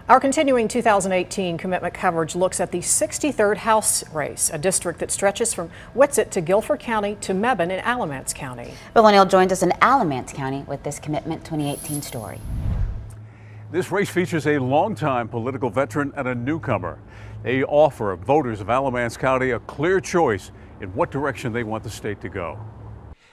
Our continuing 2018 commitment coverage looks at the 63rd House race, a district that stretches from Whitsett to Guilford County to Mebane in Alamance County. Bill O'Neill joins us in Alamance County with this Commitment 2018 story. This race features a longtime political veteran and a newcomer. They offer voters of Alamance County a clear choice in what direction they want the state to go.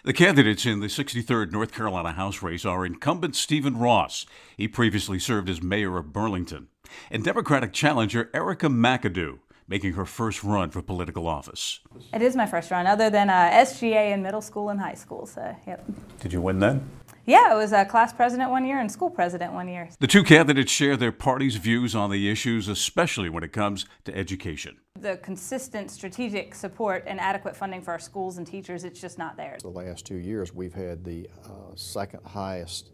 The candidates in the 63rd North Carolina House race are incumbent Stephen Ross. He previously served as mayor of Burlington. And Democratic challenger Erica McAdoo, making her first run for political office. It is my first run, other than SGA in middle school and high school, so yep. Did you win then? Yeah, I was class president one year and school president one year. The two candidates share their party's views on the issues, especially when it comes to education. The consistent strategic support and adequate funding for our schools and teachers, it's just not there. The last 2 years, we've had the second highest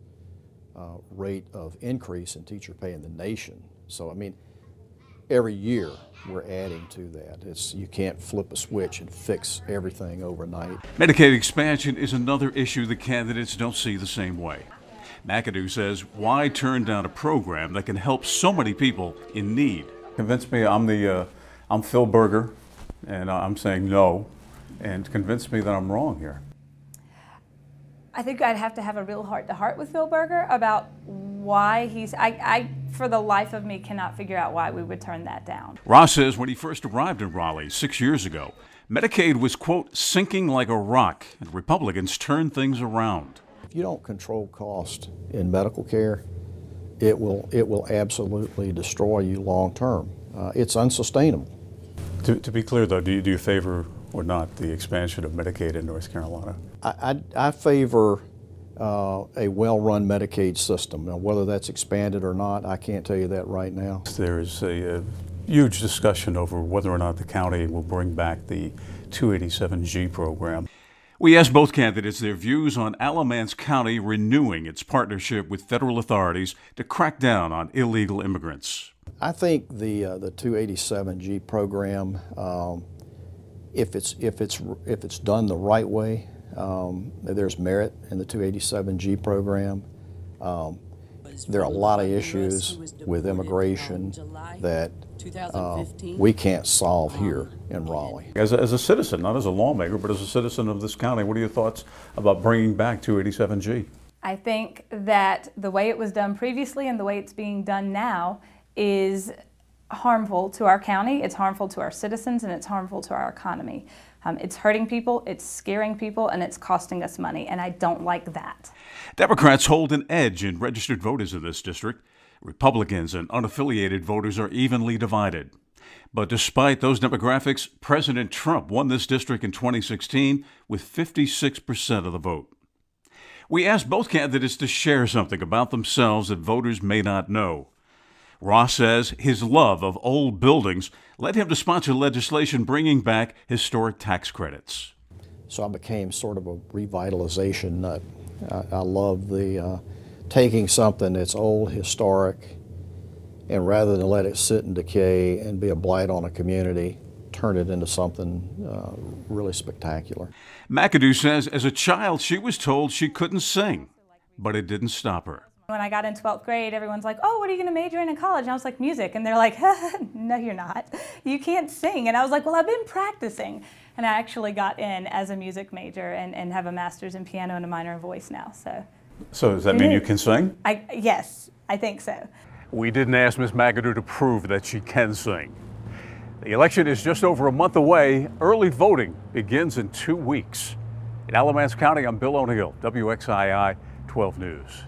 rate of increase in teacher pay in the nation. So, I mean, every year we're adding to that. You can't flip a switch and fix everything overnight. Medicaid expansion is another issue the candidates don't see the same way. McAdoo says, why turn down a program that can help so many people in need? Convince me I'm Phil Berger, and I'm saying no, and convince me that I'm wrong here. I think I'd have to have a real heart-to-heart with Phil Berger about why I, for the life of me, cannot figure out why we would turn that down. Ross says when he first arrived in Raleigh 6 years ago, Medicaid was, quote, sinking like a rock, and Republicans turned things around. If you don't control cost in medical care, it will absolutely destroy you long term. It's unsustainable. To be clear, though, do you favor or not the expansion of Medicaid in North Carolina? I favor a well-run Medicaid system. Now, whether that's expanded or not, I can't tell you that right now. There is a huge discussion over whether or not the county will bring back the 287G program. We asked both candidates their views on Alamance County renewing its partnership with federal authorities to crack down on illegal immigrants. I think the 287G program, if it's done the right way, there's merit in the 287G program. There are a lot of issues with immigration that we can't solve here in Raleigh. As a citizen, not as a lawmaker, but as a citizen of this county, what are your thoughts about bringing back 287G? I think that the way it was done previously and the way it's being done now is harmful to our county, it's harmful to our citizens, and it's harmful to our economy. It's hurting people, it's scaring people, and it's costing us money, and I don't like that. Democrats hold an edge in registered voters in this district. Republicans and unaffiliated voters are evenly divided. But despite those demographics, President Trump won this district in 2016 with 56% of the vote. We asked both candidates to share something about themselves that voters may not know. Ross says his love of old buildings led him to sponsor legislation bringing back historic tax credits. So I became sort of a revitalization nut. I love the taking something that's old, historic, and rather than let it sit and decay and be a blight on a community, turn it into something really spectacular. McAdoo says as a child she was told she couldn't sing, but it didn't stop her. When I got in 12th grade, everyone's like, oh, what are you going to major in college? And I was like, music. And they're like, no, you're not. You can't sing. And I was like, well, I've been practicing. And I actually got in as a music major and have a master's in piano and a minor in voice now. So does that mean you can sing? Yes, I think so. We didn't ask Ms. McAdoo to prove that she can sing. The election is just over a month away. Early voting begins in 2 weeks. In Alamance County, I'm Bill O'Neill, WXII 12 News.